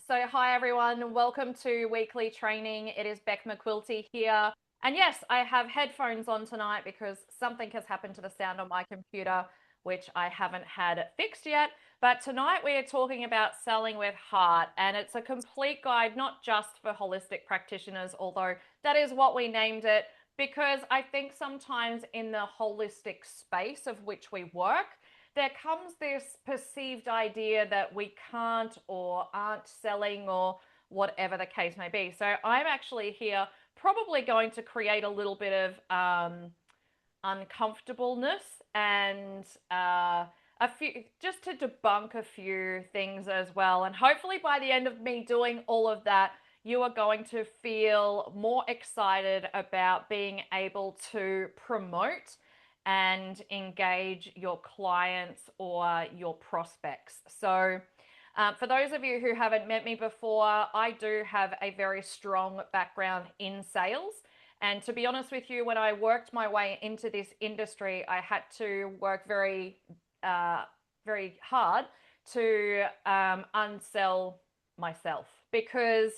So, hi everyone, welcome to weekly training. It is Beck McQuilty here. And yes, I have headphones on tonight because something has happened to the sound on my computer, which I haven't had fixed yet. But tonight we are talking about selling with heart, and it's a complete guide, not just for holistic practitioners, although that is what we named it, because I think sometimes in the holistic space of which we work, there comes this perceived idea that we can't or aren't selling or whatever the case may be. So I'm actually here probably going to create a little bit of uncomfortableness and a few, just to debunk a few things as well. And hopefully by the end of me doing all of that, you are going to feel more excited about being able to promote and engage your clients or your prospects. So, for those of you who haven't met me before, I do have a very strong background in sales. And to be honest with you, when I worked my way into this industry, I had to work very hard to unsell myself because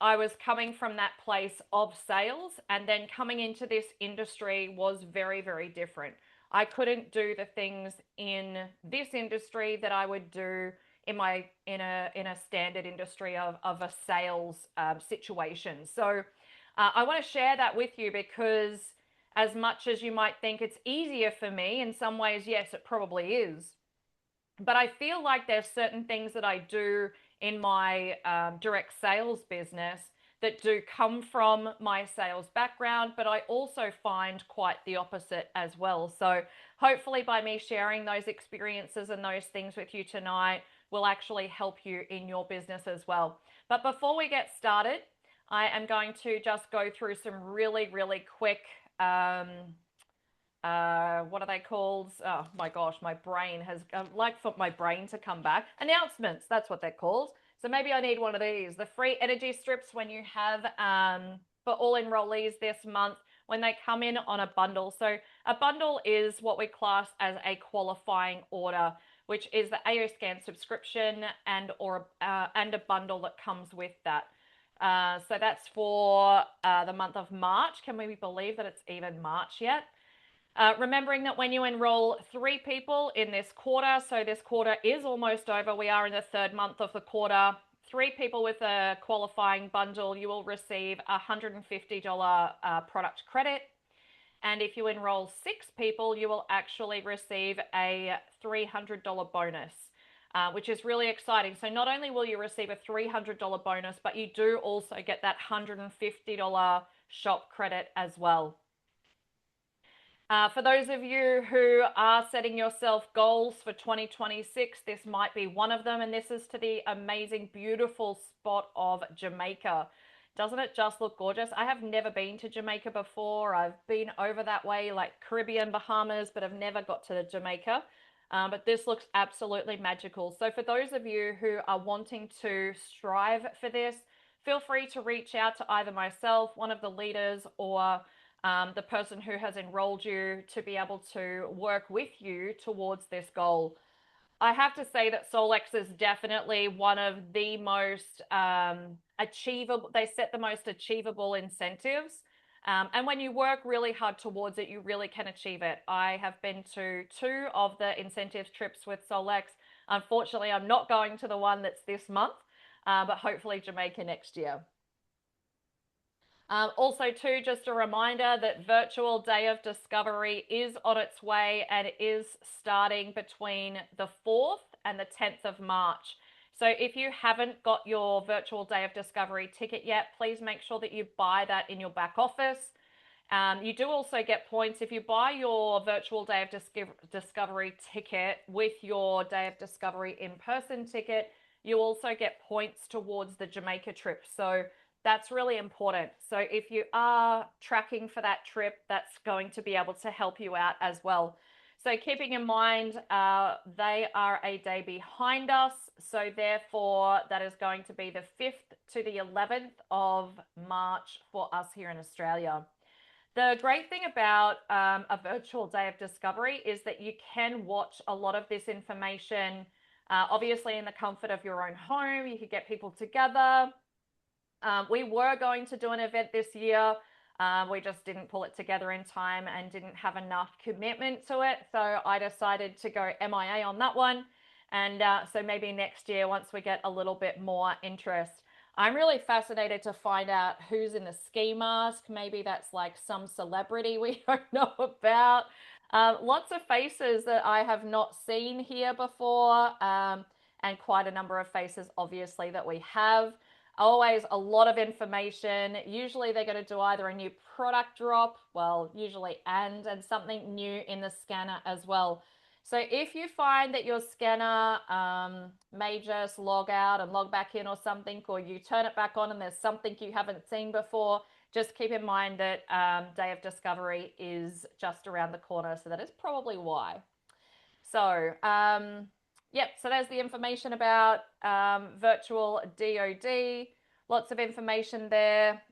I was coming from that place of sales, and then coming into this industry was very, very different. I couldn't do the things in this industry that I would do in a standard industry of a sales situation. So I want to share that with you because as much as you might think it's easier for me, in some ways, yes, it probably is. But I feel like there's certain things that I do in my direct sales business that do come from my sales background, but I also find quite the opposite as well. So hopefully by me sharing those experiences and those things with you tonight will actually help you in your business as well. But before we get started, I am going to just go through some really, really quick what are they called? Oh my gosh, my brain has like for my brain to come back. Announcements, that's what they're called. So maybe I need one of these. The free energy strips when you have for all enrollees this month when they come in on a bundle. So a bundle is what we class as a qualifying order, which is the AO Scan subscription and a bundle that comes with that. So that's for the month of March. Can we believe that it's even March yet? Remembering that when you enroll 3 people in this quarter, so this quarter is almost over, we are in the 3rd month of the quarter, 3 people with a qualifying bundle, you will receive a $150 product credit. And if you enroll 6 people, you will actually receive a $300 bonus, which is really exciting. So not only will you receive a $300 bonus, but you do also get that $150 shop credit as well. For those of you who are setting yourself goals for 2026, this might be one of them. And this is to the amazing, beautiful spot of Jamaica. Doesn't it just look gorgeous? I have never been to Jamaica before. I've been over that way, like Caribbean, Bahamas, but I've never got to Jamaica. But this looks absolutely magical. So for those of you who are wanting to strive for this, feel free to reach out to either myself, one of the leaders, or the person who has enrolled you to be able to work with you towards this goal. I have to say that Solex is definitely one of the most achievable, they set the most achievable incentives. And when you work really hard towards it, you really can achieve it. I have been to 2 of the incentive trips with Solex. Unfortunately, I'm not going to the one that's this month, but hopefully Jamaica next year. Also, too, just a reminder that Virtual Day of Discovery is on its way and is starting between the 4th and the 10th of March. So if you haven't got your Virtual Day of Discovery ticket yet, please make sure that you buy that in your back office. You do also get points if you buy your Virtual Day of Discovery ticket with your Day of Discovery in-person ticket. You also get points towards the Jamaica trip. So that's really important. So if you are tracking for that trip, that's going to be able to help you out as well. So keeping in mind, they are a day behind us. So therefore, that is going to be the 5th to the 11th of March for us here in Australia. The great thing about a virtual day of discovery is that you can watch a lot of this information Obviously, in the comfort of your own home, you could get people together. We were going to do an event this year. We just didn't pull it together in time and didn't have enough commitment to it. So I decided to go MIA on that one. And so maybe next year, once we get a little bit more interest. I'm really fascinated to find out who's in the ski mask. Maybe that's like some celebrity we don't know about. Lots of faces that I have not seen here before, and quite a number of faces, obviously, that we have. Always a lot of information. Usually they're going to do either a new product drop, well, usually and something new in the scanner as well. So if you find that your scanner may just log out and log back in or something, or you turn it back on and there's something you haven't seen before, just keep in mind that Day of Discovery is just around the corner. So that is probably why. So, yep, so there's the information about virtual DoD. Lots of information there,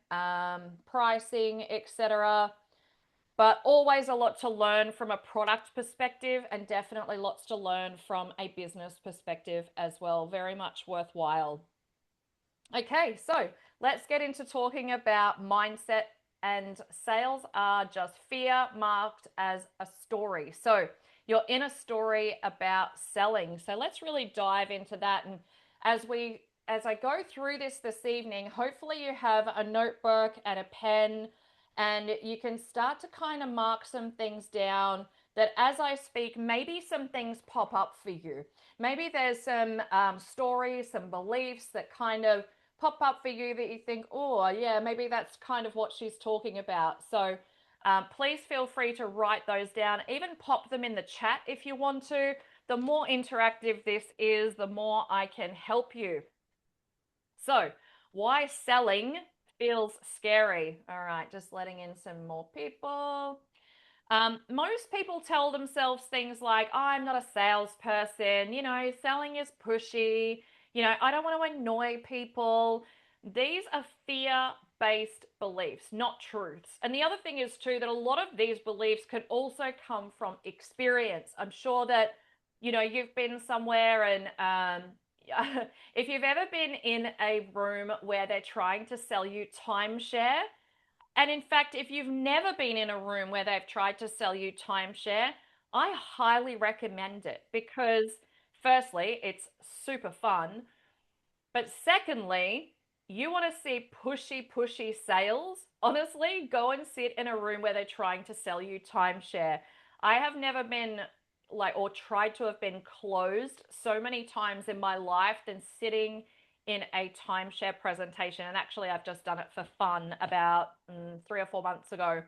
pricing, etc. But always a lot to learn from a product perspective, and definitely lots to learn from a business perspective as well. Very much worthwhile. Okay, so let's get into talking about mindset, and sales are just fear marked as a story. So you're in a story about selling. So let's really dive into that. And as I go through this evening, hopefully you have a notebook and a pen, and you can start to kind of mark some things down that as I speak, maybe some things pop up for you. Maybe there's some stories, some beliefs that kind of pop up for you that you think, oh, yeah, maybe that's kind of what she's talking about. So please feel free to write those down, even pop them in the chat if you want to. The more interactive this is, the more I can help you. So, why selling feels scary? All right, just letting in some more people. Most people tell themselves things like, oh, I'm not a salesperson, selling is pushy, I don't want to annoy people. These are fear-based beliefs, not truths. And the other thing is, too, that a lot of these beliefs can also come from experience. I'm sure that, you've been somewhere and if you've ever been in a room where they're trying to sell you timeshare, and in fact, if you've never been in a room where they've tried to sell you timeshare, I highly recommend it because, firstly, it's super fun. But secondly, you want to see pushy sales? Honestly, go and sit in a room where they're trying to sell you timeshare. I have never been or tried to have been closed so many times in my life than sitting in a timeshare presentation. And actually, I've just done it for fun about 3 or 4 months ago.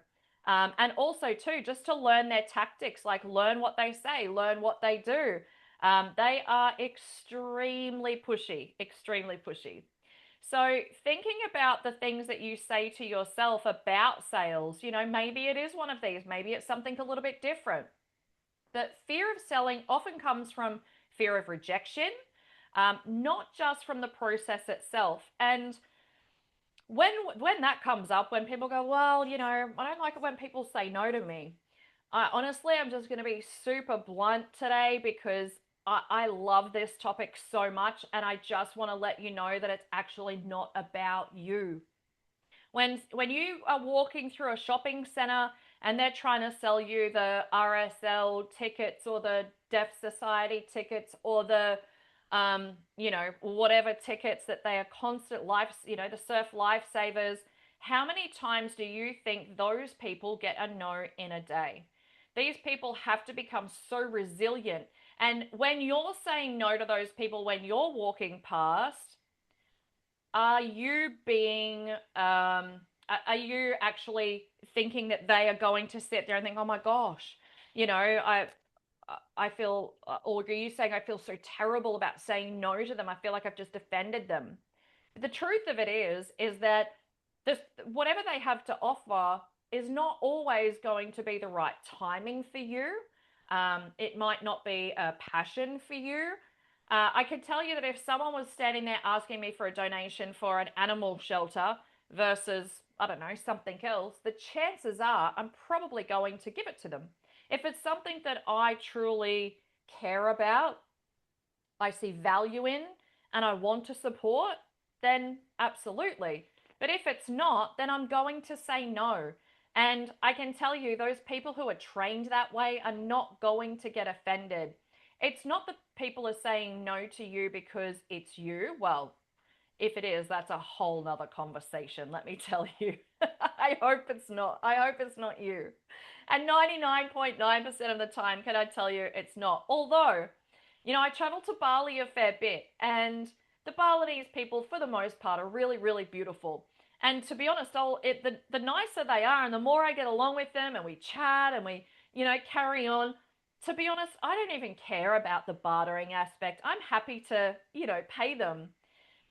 And also, too, just to learn their tactics, like learn what they say, learn what they do. They are extremely pushy, extremely pushy. So, thinking about the things that you say to yourself about sales, maybe it is one of these, maybe it's something a little bit different. The fear of selling often comes from fear of rejection, not just from the process itself. And when that comes up, when people go, well, I don't like it when people say no to me. Honestly, I'm just going to be super blunt today because I love this topic so much, and I just want to let you know that it's actually not about you. When you are walking through a shopping center and they're trying to sell you the RSL tickets or the Deaf Society tickets or the whatever tickets that they are constant life, the surf lifesavers, how many times do you think those people get a no in a day? These people have to become so resilient. And when you're saying no to those people when you're walking past, are you being are you actually thinking that they are going to sit there and think, oh my gosh, I feel, or are you saying I feel so terrible about saying no to them? I feel like I've just offended them. But the truth of it is that this, whatever they have to offer is not always going to be the right timing for you. It might not be a passion for you. I could tell you that if someone was standing there asking me for a donation for an animal shelter versus, I don't know, something else, the chances are I'm probably going to give it to them. If it's something that I truly care about, I see value in and I want to support, then absolutely. But if it's not, then I'm going to say no. And I can tell you, those people who are trained that way are not going to get offended. It's not that people are saying no to you because it's you. Well, if it is, that's a whole nother conversation, let me tell you. I hope it's not. I hope it's not you. And 99.9% of the time, can I tell you, it's not. Although, I travel to Bali a fair bit, and the Balinese people, for the most part, are really, really beautiful. And to be honest, the nicer they are, and the more I get along with them, and we chat, and we, carry on. To be honest, I don't even care about the bartering aspect. I'm happy to, pay them.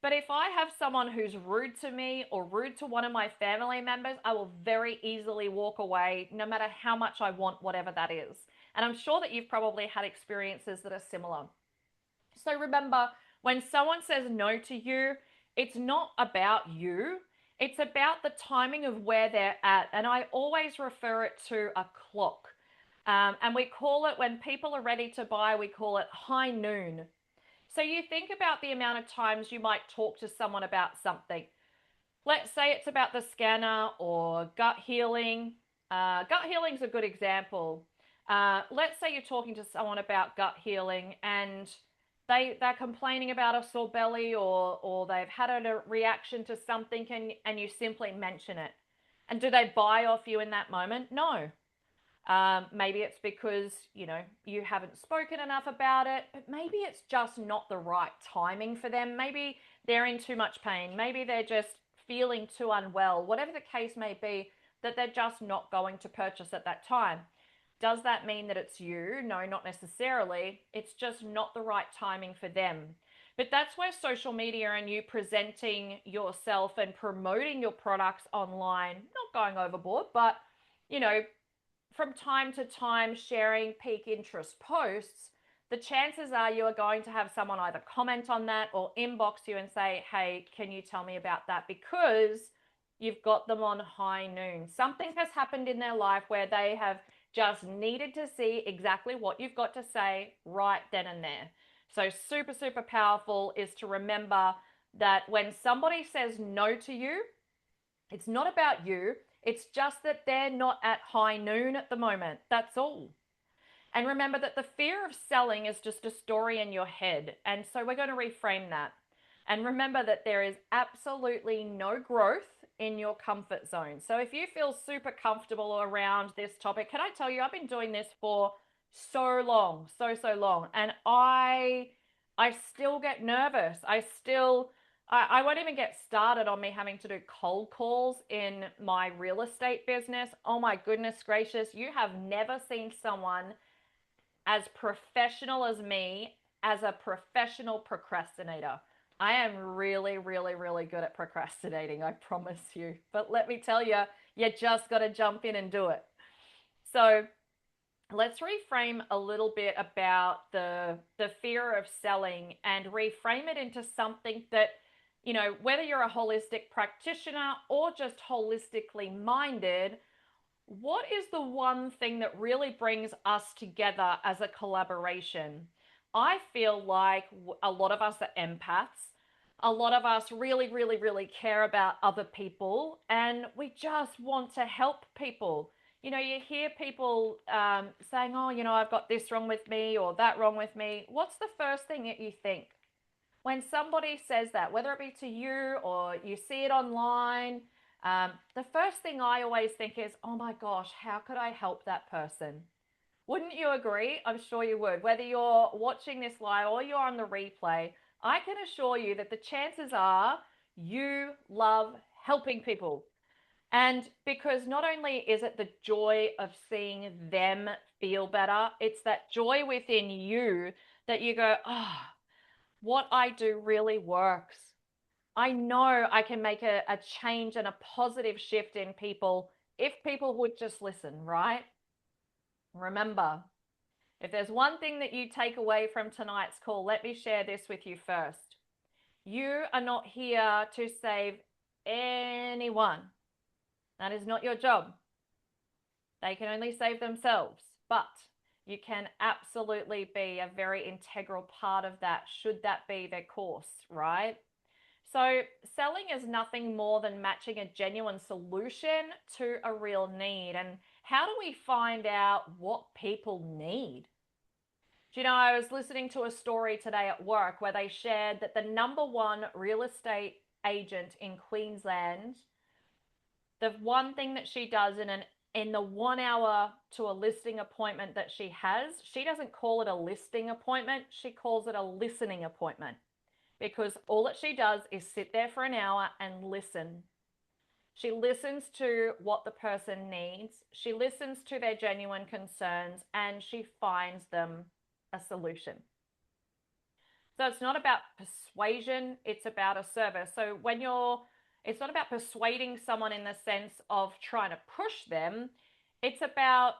But if I have someone who's rude to me or rude to one of my family members, I will very easily walk away, no matter how much I want whatever that is. And I'm sure that you've probably had experiences that are similar. So remember, when someone says no to you, it's not about you. It's about the timing of where they're at. And I always refer it to a clock. And we call it, when people are ready to buy, we call it high noon. So you think about the amount of times you might talk to someone about something. Let's say it's about the scanner or gut healing. Gut healing is a good example. Let's say you're talking to someone about gut healing and they're complaining about a sore belly, or they've had a reaction to something, and you simply mention it. And do they buy off you in that moment? No. Maybe it's because, you haven't spoken enough about it, but maybe it's just not the right timing for them. Maybe they're in too much pain. Maybe they're just feeling too unwell, whatever the case may be, that they're just not going to purchase at that time. Does that mean that it's you? No, not necessarily. It's just not the right timing for them. But that's where social media and you presenting yourself and promoting your products online, not going overboard, but, from time to time sharing peak interest posts, the chances are you are going to have someone either comment on that or inbox you and say, hey, can you tell me about that? Because you've got them on high noon. Something has happened in their life where they have just needed to see exactly what you've got to say right then and there. So super, super powerful is to remember that when somebody says no to you, it's not about you. It's just that they're not at high noon at the moment. That's all. And remember that the fear of selling is just a story in your head. And so we're going to reframe that. And remember that there is absolutely no growth in your comfort zone. So if you feel super comfortable around this topic, can I tell you, I've been doing this for so long, so long. And I still get nervous. I won't even get started on me having to do cold calls in my real estate business. Oh my goodness gracious, you have never seen someone as professional as me as a professional procrastinator. I am really, really, really good at procrastinating, I promise you. But let me tell you, you just got to jump in and do it. So let's reframe a little bit about the fear of selling and reframe it into something that, whether you're a holistic practitioner or just holistically minded, what is the one thing that really brings us together as a collaboration? I feel like a lot of us are empaths. A lot of us really, really, really care about other people, and we just want to help people. You hear people saying, oh, I've got this wrong with me or that wrong with me. What's the first thing that you think? When somebody says that, whether it be to you or you see it online, the first thing I always think is, oh my gosh, how could I help that person? Wouldn't you agree? I'm sure you would. Whether you're watching this live or you're on the replay, I can assure you that the chances are you love helping people. And because not only is it the joy of seeing them feel better, it's that joy within you that you go, oh, what I do really works. I know I can make a change and a positive shift in people if people would just listen, right? Remember, if there's one thing that you take away from tonight's call, let me share this with you first. You are not here to save anyone. That is not your job. They can only save themselves. But You can absolutely be a very integral part of that, should that be their course, right? So, selling is nothing more than matching a genuine solution to a real need. And how do we find out what people need? Do you know, I was listening to a story today at work where they shared that the number one real estate agent in Queensland, the one thing that she does in the 1 hour to a listing appointment that she doesn't call it a listing appointment, she calls it a listening appointment, because all that she does is sit there for an hour and listen. She listens to what the person needs, she listens to their genuine concerns, and she finds them a solution. So it's not about persuasion, it's about a service. So it's not about persuading someone in the sense of trying to push them. It's about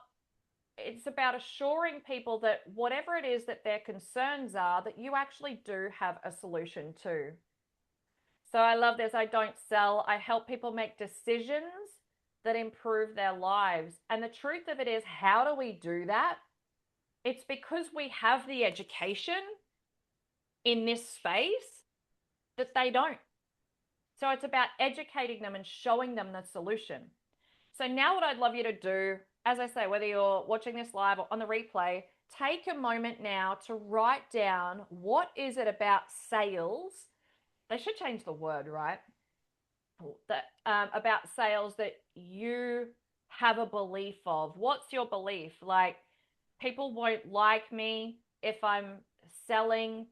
assuring people that whatever it is that their concerns are, that you actually do have a solution to. So I love this. I don't sell, I help people make decisions that improve their lives. And the truth of it is, how do we do that? It's because we have the education in this space that they don't. So it's about educating them and showing them the solution. So now what I'd love you to do, as I say, whether you're watching this live or on the replay, take a moment now to write down, what is it about sales? They should change the word, right? About sales that you have a belief of. What's your belief? Like, people won't like me if I'm selling.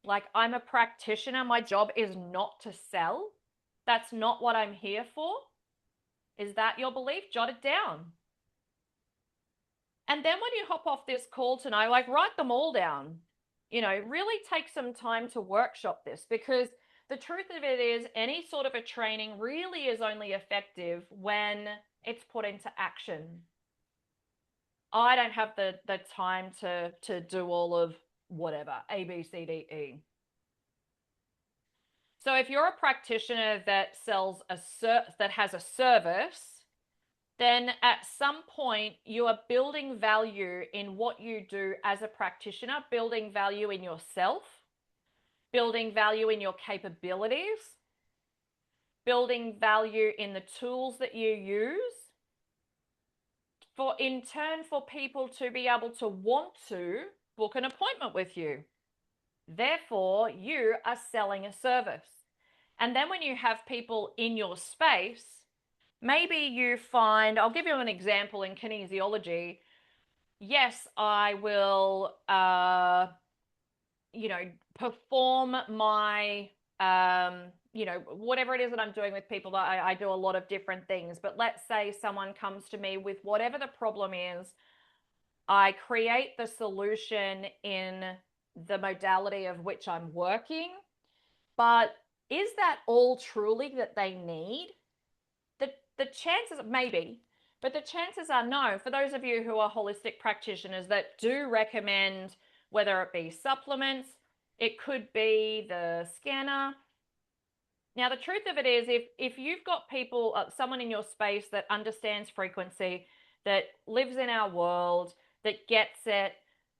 Like, I'm a practitioner. My job is not to sell. That's not what I'm here for. Is that your belief? Jot it down. And then when you hop off this call tonight, like, write them all down. Really take some time to workshop this, because the truth of it is, any sort of a training really is only effective when it's put into action. I don't have the time to do all of whatever, A, B, C, D, E. So if you're a practitioner that sells that has a service, then at some point you are building value in what you do as a practitioner, building value in yourself, building value in your capabilities, building value in the tools that you use, in turn for people to be able to want to book an appointment with you. Therefore, you are selling a service. And then when you have people in your space, maybe you find, I'll give you an example in kinesiology. Yes, I will, perform my, whatever it is that I'm doing with people. I do a lot of different things. But let's say someone comes to me with whatever the problem is. I create the solution in the modality of which I'm working. But is that all truly that they need? The chances, maybe, but the chances are no. For those of you who are holistic practitioners that do recommend, whether it be supplements, it could be the scanner. Now, the truth of it is, if you've got people, someone in your space that understands frequency, that lives in our world, that gets it,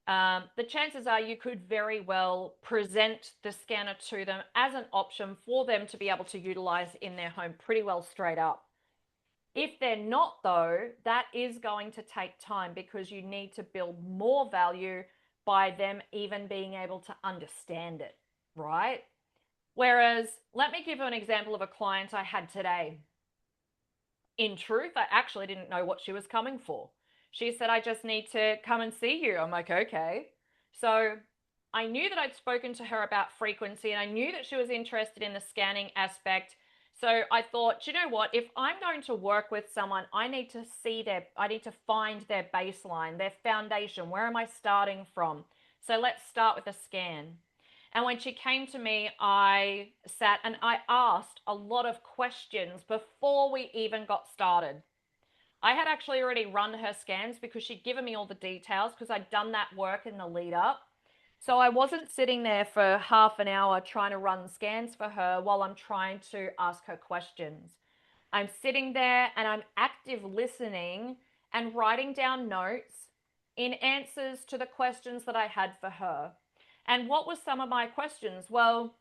the chances are you could very well present the scanner to them as an option for them to be able to utilize in their home pretty well straight up. If they're not, though, that is going to take time, because you need to build more value by them even being able to understand it, right? Whereas, let me give you an example of a client I had today. In truth, I actually didn't know what she was coming for. She said, I just need to come and see you. I'm like, okay. So I knew that I'd spoken to her about frequency, and I knew that she was interested in the scanning aspect. So I thought, you know what, if I'm going to work with someone, I need to find their baseline, their foundation. Where am I starting from? So let's start with a scan. And when she came to me, I sat and I asked a lot of questions before we even got started. I had actually already run her scans because she'd given me all the details, because I'd done that work in the lead up. So I wasn't sitting there for half an hour trying to run scans for her while I'm trying to ask her questions. I'm sitting there and I'm active listening and writing down notes in answers to the questions that I had for her. And what were some of my questions? Well,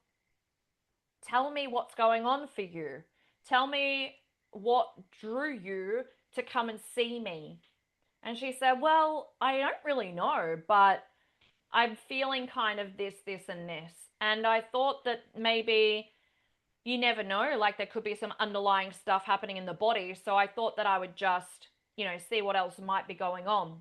tell me what's going on for you. Tell me what drew you to come and see me. And she said, well, I don't really know, but I'm feeling kind of this, and this. And I thought that maybe you never know, like there could be some underlying stuff happening in the body. So I thought that I would just, see what else might be going on.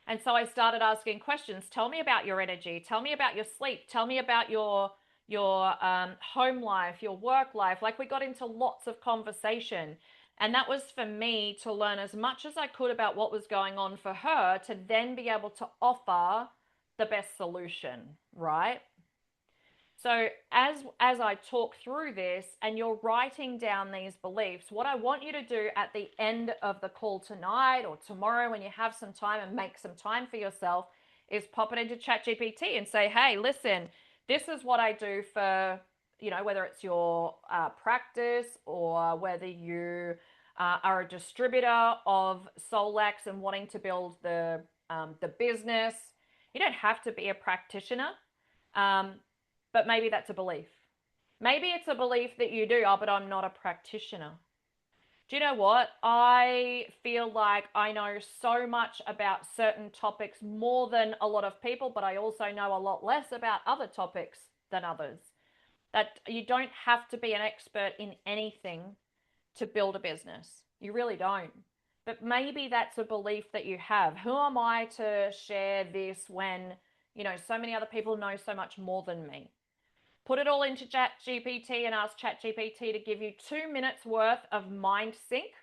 And so I started asking questions. Tell me about your energy. Tell me about your sleep. Tell me about your home life, your work life. Like we got into lots of conversation. And that was for me to learn as much as I could about what was going on for her to then be able to offer the best solution, right? So as I talk through this and you're writing down these beliefs, what I want you to do at the end of the call tonight or tomorrow when you have some time and make some time for yourself is pop it into ChatGPT and say, hey, listen, this is what I do for, whether it's your practice or whether you are a distributor of Solax and wanting to build the business. You don't have to be a practitioner. But maybe that's a belief. Maybe it's a belief that you do, oh, but I'm not a practitioner. Do you know what? I feel like I know so much about certain topics more than a lot of people, but I also know a lot less about other topics than others. That you don't have to be an expert in anything to build a business. You really don't. But maybe that's a belief that you have. Who am I to share this when, so many other people know so much more than me? Put it all into ChatGPT and ask ChatGPT to give you 2 minutes worth of mind sync.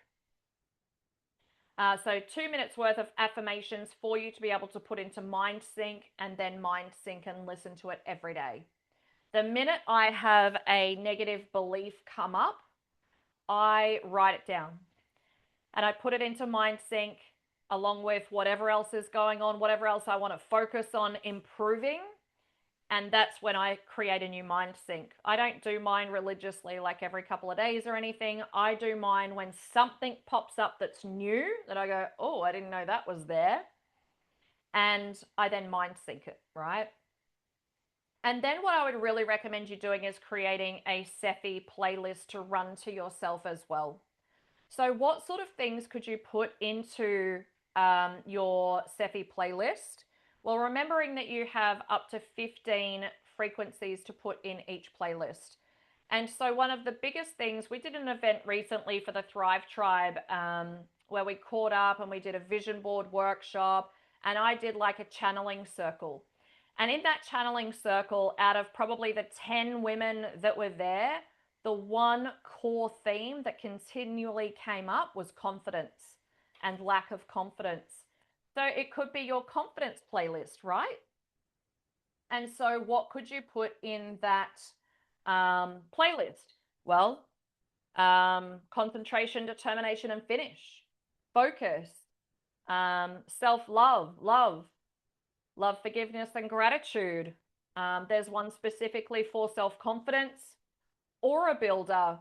So 2 minutes worth of affirmations for you to be able to put into mind sync and then mind sync and listen to it every day. The minute I have a negative belief come up, I write it down and I put it into mind sync along with whatever else is going on, whatever else I want to focus on improving. And that's when I create a new mind sync. I don't do mine religiously like every couple of days or anything. I do mine when something pops up that's new that I go, oh, I didn't know that was there. And I then mind sync it, right? And then what I would really recommend you doing is creating a Cephi playlist to run to yourself as well. So what sort of things could you put into your Cephi playlist? Well, remembering that you have up to 15 frequencies to put in each playlist. And so one of the biggest things, we did an event recently for the Thrive Tribe where we caught up and we did a vision board workshop and I did like a channeling circle. And in that channeling circle, out of probably the 10 women that were there, the one core theme that continually came up was confidence and lack of confidence. So it could be your confidence playlist, right? And so what could you put in that playlist? Well, concentration, determination, and finish. Focus. Self-love, love, forgiveness, and gratitude. There's one specifically for self-confidence. Aura builder.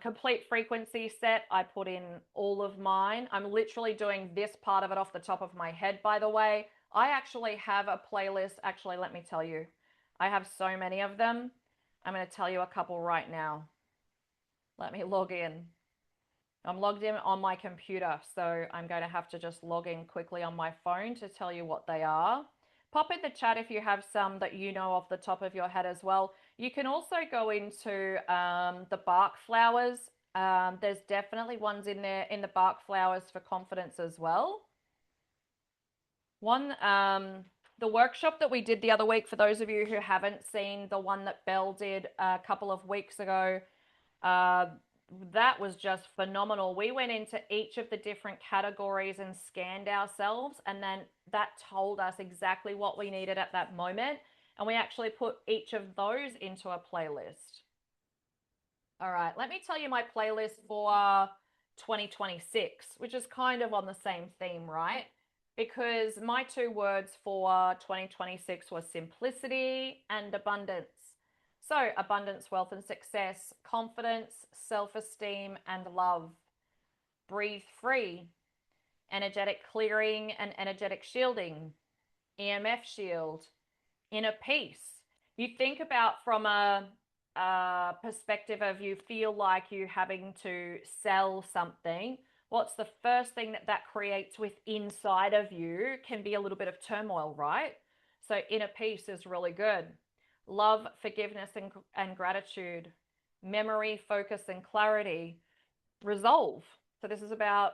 Complete frequency set. I put in all of mine. I'm literally doing this part of it off the top of my head, by the way. I actually have a playlist. Actually, let me tell you. I have so many of them. I'm going to tell you a couple right now. Let me log in. I'm logged in on my computer, so I'm going to have to just log in quickly on my phone to tell you what they are. Pop in the chat if you have some that you know off the top of your head as well. You can also go into the Bach flowers. There's definitely ones in there in the Bach flowers for confidence as well. The workshop that we did the other week, for those of you who haven't seen the one that Belle did a couple of weeks ago, that was just phenomenal. We went into each of the different categories and scanned ourselves, and then that told us exactly what we needed at that moment. And we actually put each of those into a playlist. All right, let me tell you my playlist for 2026, which is kind of on the same theme, right? Because my 2 words for 2026 were simplicity and abundance. So abundance, wealth and success, confidence, self-esteem and love. Breathe free. energetic clearing and energetic shielding, EMF shield, inner peace. You think about from a perspective of you feel like you having to sell something. What's the first thing that that creates with inside of you can be a little bit of turmoil, right? So inner peace is really good. Love, forgiveness, and gratitude, memory, focus, and clarity, resolve. So this is about,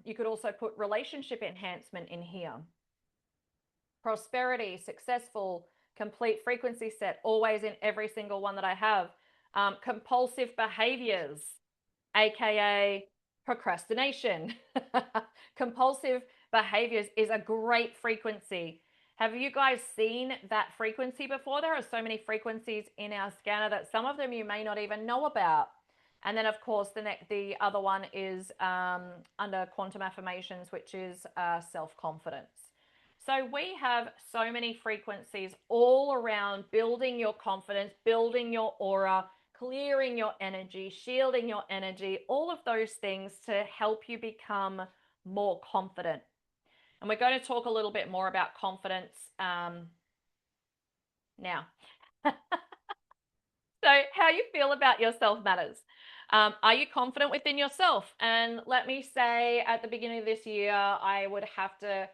you could also put relationship enhancement in here. Prosperity, successful, complete frequency set, always in every single one that I have. Compulsive behaviors, aka procrastination. Compulsive behaviors is a great frequency. Have you guys seen that frequency before? There are so many frequencies in our scanner that some of them you may not even know about. And then, of course, the other one is under quantum affirmations, which is self-confidence. So we have so many frequencies all around building your confidence, building your aura, clearing your energy, shielding your energy, all of those things to help you become more confident. And we're going to talk a little bit more about confidence now. So how you feel about yourself matters. Are you confident within yourself? And let me say at the beginning of this year, I would have to,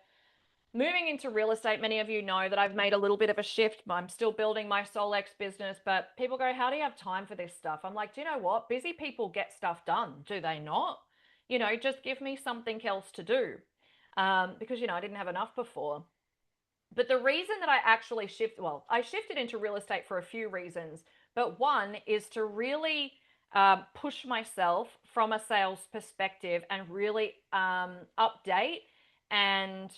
moving into real estate, many of you know that I've made a little bit of a shift. I'm still building my SolX business, but people go, how do you have time for this stuff? I'm like, do you know what? Busy people get stuff done, do they not? You know, just give me something else to do. Because, you know, I didn't have enough before. But the reason that I actually I shifted into real estate for a few reasons, but one is to really push myself from a sales perspective and really update and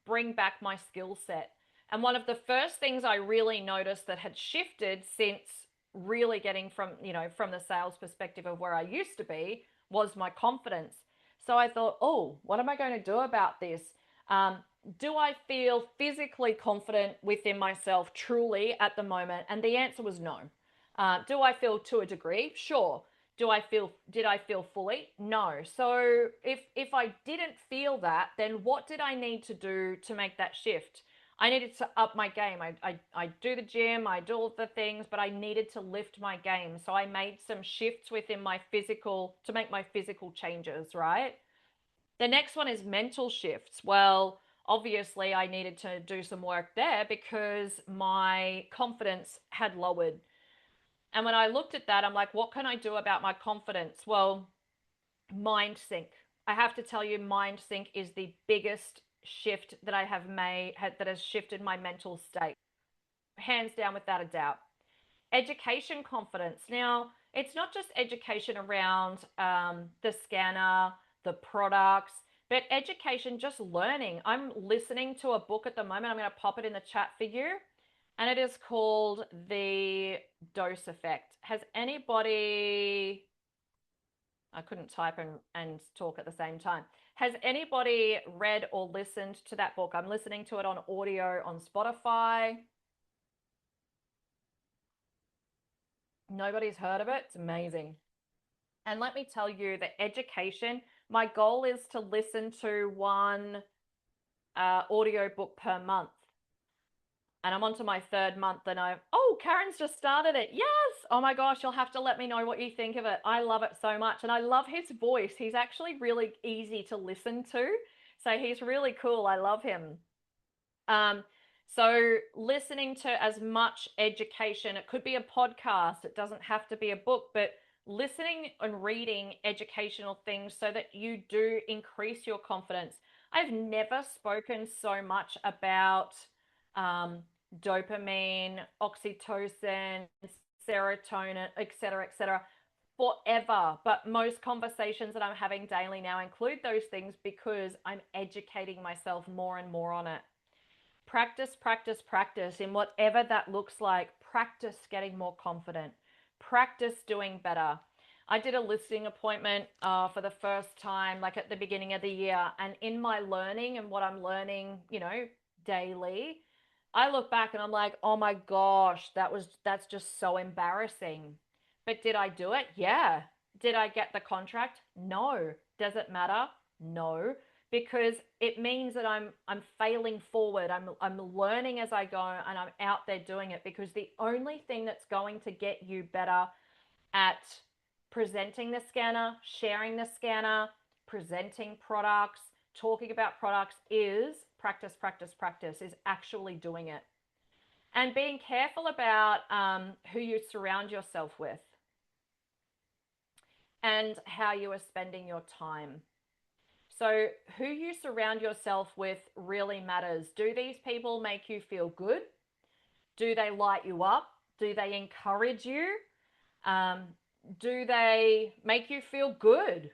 bring back my skill set. And one of the first things I really noticed that had shifted since really getting from, you know, from the sales perspective of where I used to be was my confidence. So I thought, oh, what am I going to do about this? Do I feel physically confident within myself truly at the moment? And the answer was no. Do I feel to a degree? Sure. Did I feel fully? No. So if I didn't feel that, then what did I need to do to make that shift? I needed to up my game. I do the gym, I do all the things, but I needed to lift my game. So I made some shifts within my physical to make my physical changes, right? The next one is mental shifts. Well, obviously, I needed to do some work there because my confidence had lowered. And when I looked at that, I'm like, what can I do about my confidence? Well, mind sync. I have to tell you, mind sync is the biggest shift that I have made that has shifted my mental state. Hands down, without a doubt. Education confidence. Now, it's not just education around the scanner, the products, but education, just learning. I'm listening to a book at the moment. I'm going to pop it in the chat for you. And it is called The Dose Effect. Has anybody, I couldn't type and talk at the same time. Has anybody read or listened to that book? I'm listening to it on audio on Spotify. Nobody's heard of it. It's amazing. And let me tell you, the education, my goal is to listen to one audio book per month. And I'm on to my third month and Karen's just started it. Yes. Oh my gosh, you'll have to let me know what you think of it. I love it so much. And I love his voice. He's actually really easy to listen to. So he's really cool. I love him. So listening to as much education, it could be a podcast. It doesn't have to be a book, but listening and reading educational things so that you do increase your confidence. I've never spoken so much about dopamine, oxytocin, serotonin, etc., forever. But most conversations that I'm having daily now include those things because I'm educating myself more and more on it. Practice, practice, practice in whatever that looks like. Practice getting more confident. Practice doing better. I did a listing appointment for the first time, like at the beginning of the year. And in my learning and what I'm learning, you know, daily, I look back and I'm like, oh my gosh, that's just so embarrassing. But did I do it? Yeah. Did I get the contract? No. Does it matter? No. because it means that I'm failing forward. I'm learning as I go, and I'm out there doing it, because the only thing that's going to get you better at presenting the scanner, sharing the scanner, presenting products, talking about products is practice, practice, practice, is actually doing it. And being careful about who you surround yourself with and how you are spending your time. So, who you surround yourself with really matters. Do these people make you feel good? Do they light you up? Do they encourage you? Um, do they make you feel good?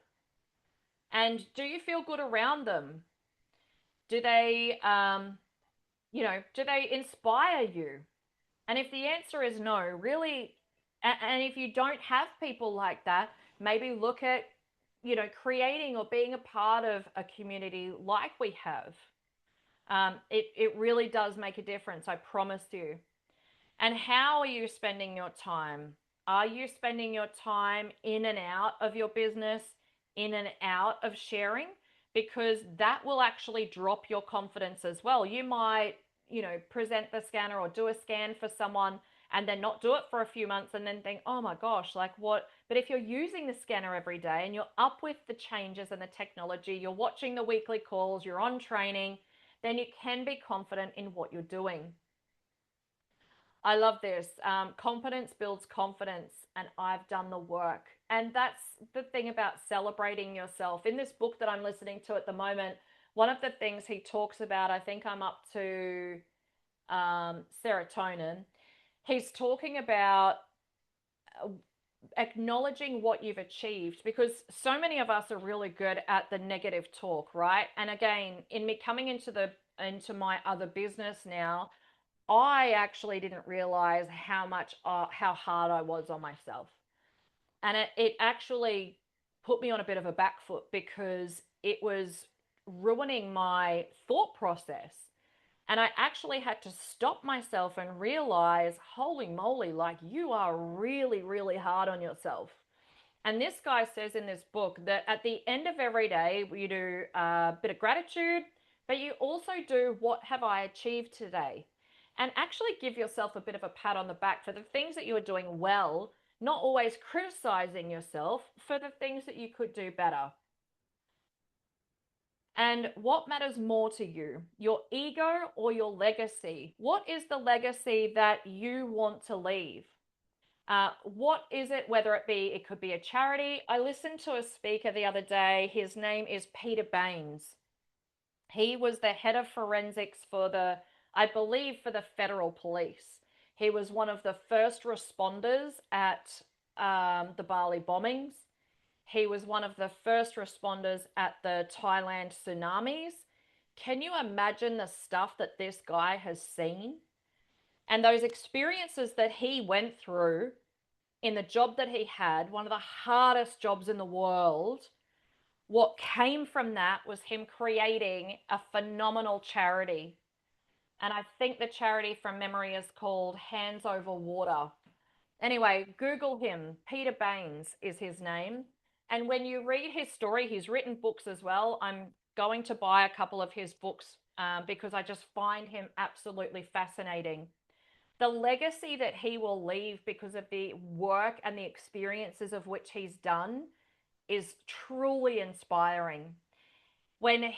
And do you feel good around them? Do they, do they inspire you? And if the answer is no, really, and if you don't have people like that, maybe look at, creating or being a part of a community like we have. It really does make a difference, I promise you. And how are you spending your time? Are you spending your time in and out of your business, in and out of sharing? Because that will actually drop your confidence as well. You might, present the scanner or do a scan for someone and then not do it for a few months and then think, oh my gosh, like what? But if you're using the scanner every day and you're up with the changes and the technology, you're watching the weekly calls, you're on training, then you can be confident in what you're doing. I love this. Confidence builds confidence, and I've done the work. And that's the thing about celebrating yourself. In this book that I'm listening to at the moment, one of the things he talks about, I think I'm up to serotonin. He's talking about acknowledging what you've achieved, because so many of us are really good at the negative talk, right? And again, in me coming into my other business now, I actually didn't realize how hard I was on myself. And it actually put me on a bit of a back foot, because it was ruining my thought process. And I actually had to stop myself and realize, holy moly, like you are really, really hard on yourself. And this guy says in this book that at the end of every day, you do a bit of gratitude, but you also do what have I achieved today? And actually give yourself a bit of a pat on the back for the things that you are doing well, not always criticizing yourself for the things that you could do better. And what matters more to you, your ego or your legacy? What is the legacy that you want to leave? What is it, whether it could be a charity? I listened to a speaker the other day. His name is Peter Baines. He was the head of forensics I believe, for the federal police. He was one of the first responders at the Bali bombings. He was one of the first responders at the Thailand tsunamis. Can you imagine the stuff that this guy has seen? And those experiences that he went through in the job that he had, one of the hardest jobs in the world, what came from that was him creating a phenomenal charity. And I think the charity from memory is called Hands Over Water. Anyway, Google him. Peter Baines is his name. And when you read his story, he's written books as well. I'm going to buy a couple of his books because I just find him absolutely fascinating. The legacy that he will leave because of the work and the experiences of which he's done is truly inspiring. When the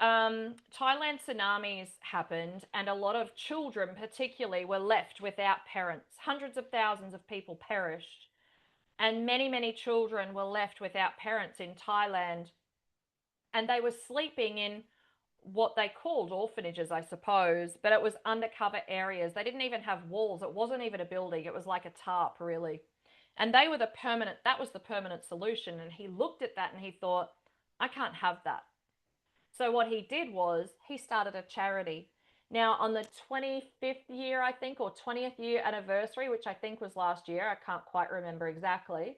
Thailand tsunamis happened, and a lot of children particularly were left without parents, hundreds of thousands of people perished, and many, many children were left without parents in Thailand, and they were sleeping in what they called orphanages, I suppose, but it was undercover areas. They didn't even have walls. It wasn't even a building. It was like a tarp, really. And that was the permanent solution. And he looked at that and he thought, I can't have that. So what he did was he started a charity. Now, on the 25th year, I think, or 20th year anniversary, which I think was last year, I can't quite remember exactly,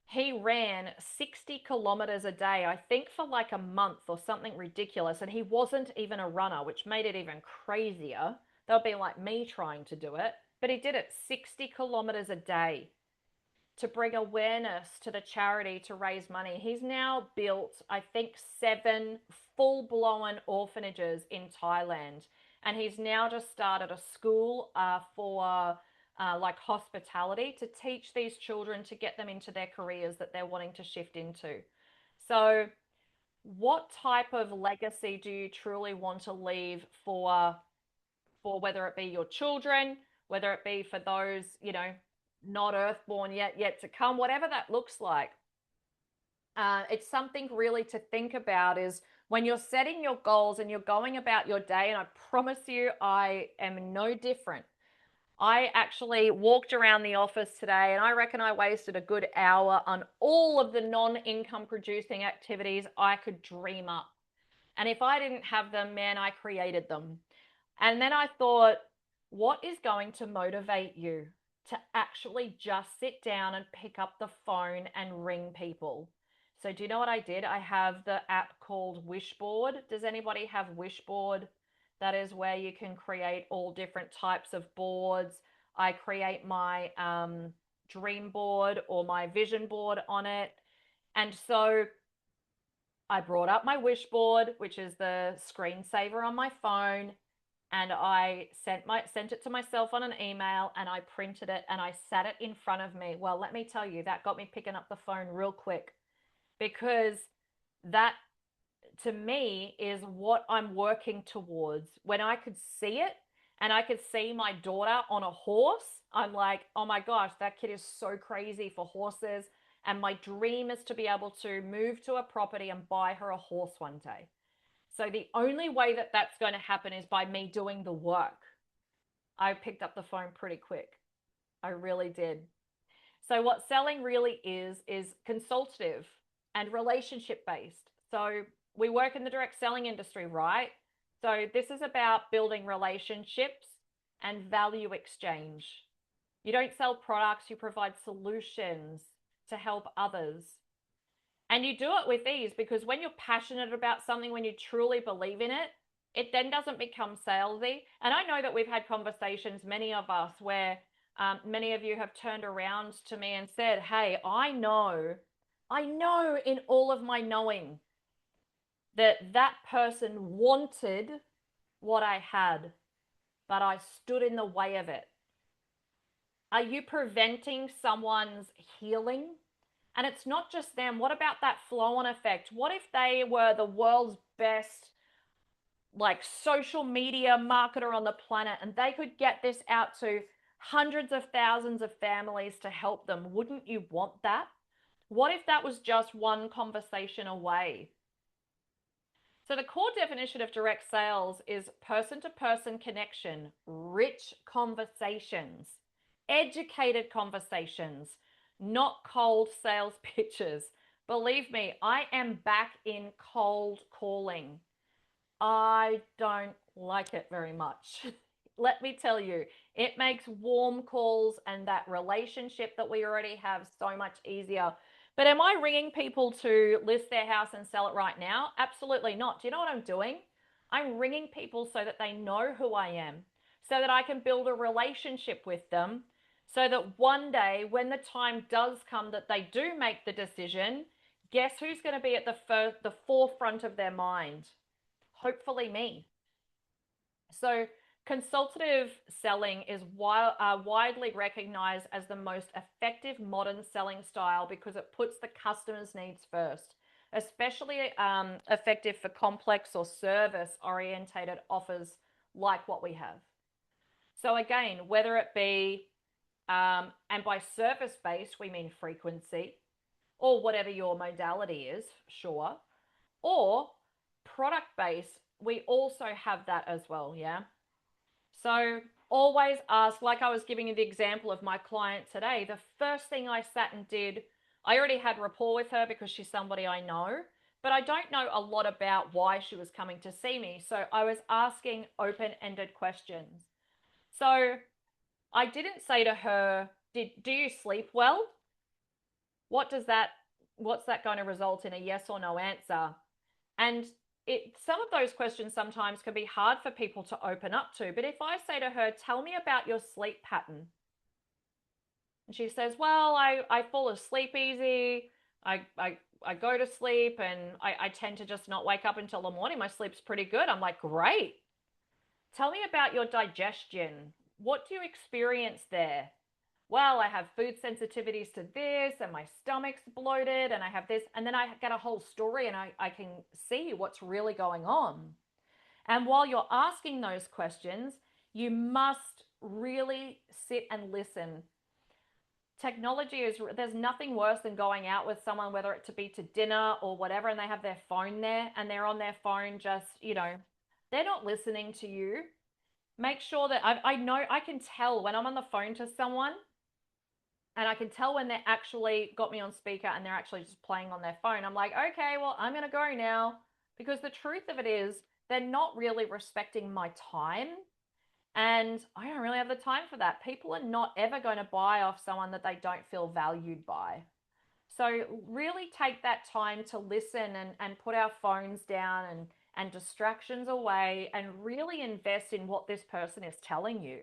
he ran 60 kilometers a day, I think for like a month or something ridiculous. And he wasn't even a runner, which made it even crazier. That would be like me trying to do it. But he did it 60 kilometers a day. to bring awareness to the charity to raise money. He's now built, I think, 7 full-blown orphanages in Thailand. And he's now just started a school for like hospitality to teach these children to get them into their careers that they're wanting to shift into. So, what type of legacy do you truly want to leave for whether it be your children, whether it be for those, not earthborn yet to come, whatever that looks like? It's something really to think about is when you're setting your goals and you're going about your day, and I promise you, I am no different. I actually walked around the office today and I reckon I wasted a good hour on all of the non-income producing activities I could dream up. And if I didn't have them, man, I created them. And then I thought, what is going to motivate you to actually just sit down and pick up the phone and ring people? So, do you know what I did? I have the app called Wishboard. Does anybody have Wishboard? That is where you can create all different types of boards. I create my dream board or my vision board on it. And so I brought up my Wishboard, which is the screensaver on my phone, and I sent it to myself on an email, and I printed it and I sat it in front of me. Well, let me tell you, that got me picking up the phone real quick, because that to me is what I'm working towards. When I could see it and I could see my daughter on a horse, I'm like, oh my gosh, that kid is so crazy for horses. And my dream is to be able to move to a property and buy her a horse one day. So the only way that that's going to happen is by me doing the work. I picked up the phone pretty quick. I really did. So what selling really is consultative and relationship based. So we work in the direct selling industry, right? So this is about building relationships and value exchange. You don't sell products, you provide solutions to help others. And you do it with ease, because when you're passionate about something, when you truly believe in it, it then doesn't become salesy. And I know that we've had conversations, many of us, where many of you have turned around to me and said, hey, I know in all of my knowing that person wanted what I had, but I stood in the way of it. Are you preventing someone's healing? And it's not just them. What about that flow-on effect? What if they were the world's best like social media marketer on the planet, and they could get this out to hundreds of thousands of families to help them? Wouldn't you want that? What if that was just one conversation away? So the core definition of direct sales is person-to-person connection, rich conversations, educated conversations, not cold sales pitches. Believe me, I am back in cold calling. I don't like it very much. Let me tell you, it makes warm calls and that relationship that we already have so much easier. But am I ringing people to list their house and sell it right now? Absolutely not. Do you know what I'm doing? I'm ringing people so that they know who I am, so that I can build a relationship with them, so that one day when the time does come that they do make the decision, guess who's going to be at the forefront of their mind? Hopefully me. So consultative selling is widely recognized as the most effective modern selling style because it puts the customer's needs first, especially effective for complex or service orientated offers like what we have. So again, whether it be, and by service based, we mean frequency or whatever your modality is, sure, or product based, we also have that as well, yeah? So always ask, like I was giving you the example of my client today, the first thing I sat and did, I already had rapport with her because she's somebody I know, but I don't know a lot about why she was coming to see me. So I was asking open-ended questions. So I didn't say to her, do you sleep well? What's that going to result in, a yes or no answer? And some of those questions sometimes can be hard for people to open up to. But if I say to her, tell me about your sleep pattern. She says, well, I fall asleep easy. I go to sleep and I tend to just not wake up until the morning. My sleep's pretty good. I'm like, great. Tell me about your digestion. What do you experience there? Well, I have food sensitivities to this and my stomach's bloated and I have this. And then I get a whole story and I can see what's really going on. And while you're asking those questions, you must really sit and listen. Technology is, there's nothing worse than going out with someone, whether it to be to dinner or whatever, and they have their phone there and they're on their phone just, they're not listening to you. Make sure that I know, I can tell when I'm on the phone to someone, and I can tell when they're actually got me on speaker and they're actually just playing on their phone. I'm like, okay, well, I'm going to go now, because the truth of it is they're not really respecting my time. And I don't really have the time for that. People are not ever going to buy off someone that they don't feel valued by. So really take that time to listen and put our phones down and distractions away and really invest in what this person is telling you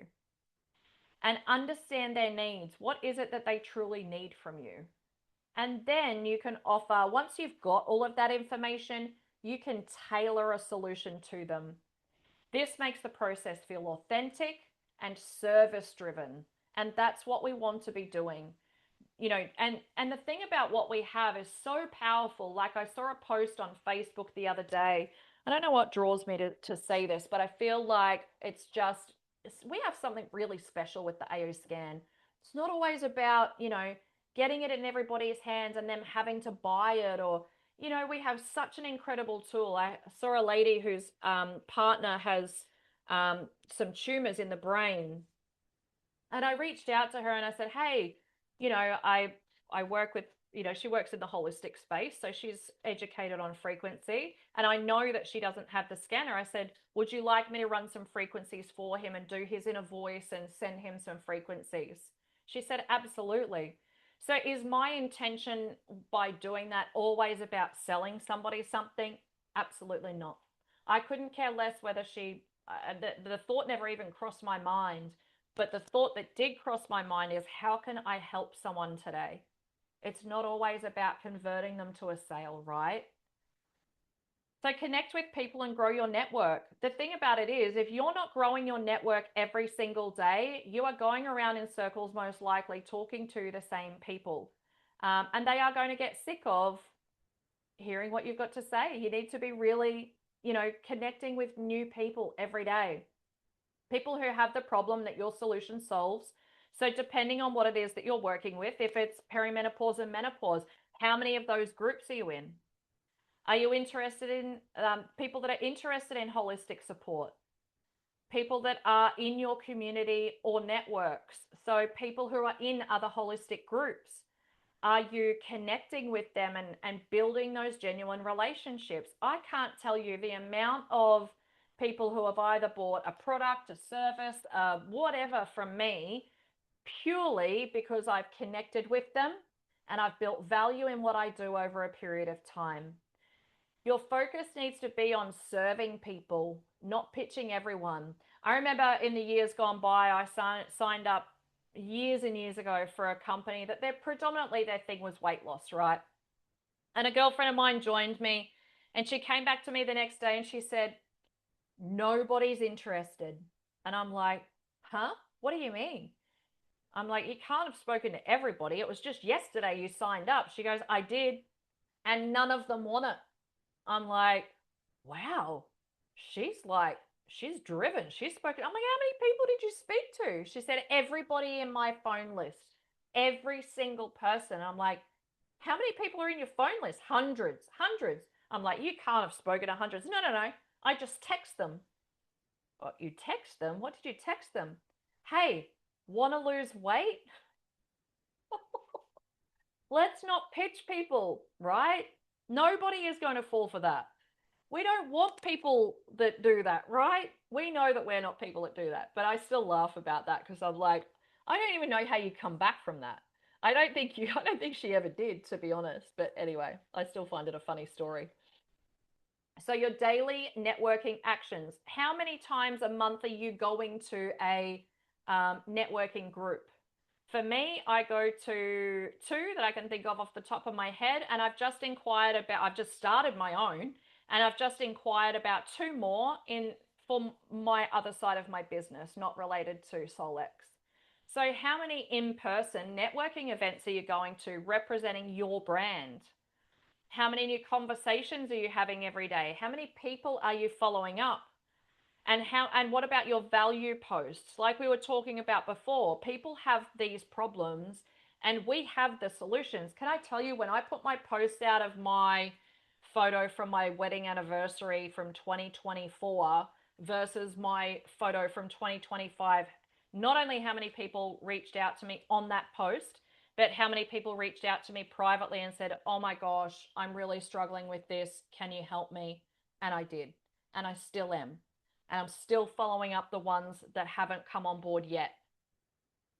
and understand their needs. What is it that they truly need from you? And then you can offer, once you've got all of that information, you can tailor a solution to them. This makes the process feel authentic and service driven. And that's what we want to be doing. And the thing about what we have is so powerful. Like, I saw a post on Facebook the other day. I don't know what draws me to say this, but I feel like we have something really special with the AO scan. It's not always about, getting it in everybody's hands and them having to buy it, or, we have such an incredible tool. I saw a lady whose partner has some tumors in the brain. And I reached out to her and I said, hey, I work with, she works in the holistic space. So she's educated on frequency. And I know that she doesn't have the scanner. I said, would you like me to run some frequencies for him and do his inner voice and send him some frequencies? She said, absolutely. So is my intention by doing that always about selling somebody something? Absolutely not. I couldn't care less whether the thought never even crossed my mind. But the thought that did cross my mind is, how can I help someone today? It's not always about converting them to a sale, right? So connect with people and grow your network. The thing about it is, if you're not growing your network every single day, you are going around in circles, most likely talking to the same people. And they are going to get sick of hearing what you've got to say. You need to be really, connecting with new people every day. People who have the problem that your solution solves. So depending on what it is that you're working with, if it's perimenopause and menopause, how many of those groups are you in? Are you interested in people that are interested in holistic support? People that are in your community or networks? So people who are in other holistic groups. Are you connecting with them and building those genuine relationships? I can't tell you the amount of people who have either bought a product, a service, whatever from me, purely because I've connected with them and I've built value in what I do over a period of time. Your focus needs to be on serving people, not pitching everyone. I remember in the years gone by, I signed up years and years ago for a company that predominantly their thing was weight loss, right? And a girlfriend of mine joined me and she came back to me the next day and she said, nobody's interested. And I'm like, huh? What do you mean? I'm like, you can't have spoken to everybody. It was just yesterday you signed up. She goes, I did. And none of them want it. I'm like, wow. She's driven. She's spoken. I'm like, how many people did you speak to? She said, everybody in my phone list. Every single person. I'm like, how many people are in your phone list? Hundreds, hundreds. I'm like, you can't have spoken to hundreds. No, no, no. I just text them. What, you text them? What did you text them? Hey, want to lose weight? Let's not pitch people, right? Nobody is going to fall for that. We don't want people that do that, right? We know that we're not people that do that, but I still laugh about that because I'm like, I don't even know how you come back from that. I don't think she ever did, to be honest. But anyway, I still find it a funny story. So your daily networking actions. How many times a month are you going to a networking group? For me, I go to two that I can think of off the top of my head, and I've just started my own, and I've just inquired about two more for my other side of my business, not related to SoulX. So, how many in-person networking events are you going to representing your brand? How many new conversations are you having every day? How many people are you following up? And what about your value posts? Like we were talking about before, people have these problems and we have the solutions. Can I tell you, when I put my post out of my photo from my wedding anniversary from 2024 versus my photo from 2025, not only how many people reached out to me on that post, but how many people reached out to me privately and said, oh my gosh, I'm really struggling with this. Can you help me? And I did. And I still am. And I'm still following up the ones that haven't come on board yet.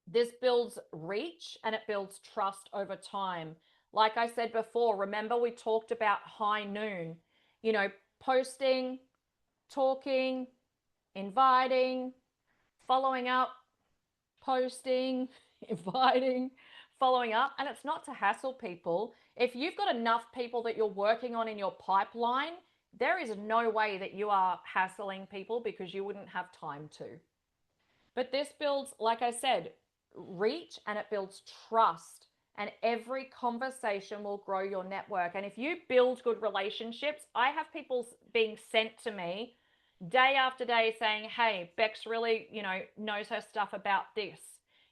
This builds reach and it builds trust over time. Like I said before, remember we talked about high noon, posting, talking, inviting, following up, posting, inviting, following up. And it's not to hassle people. If you've got enough people that you're working on in your pipeline, there is no way that you are hassling people because you wouldn't have time to. But this builds, like I said, reach, and it builds trust. And every conversation will grow your network. And if you build good relationships, I have people being sent to me day after day saying, hey, Bex really, knows her stuff about this.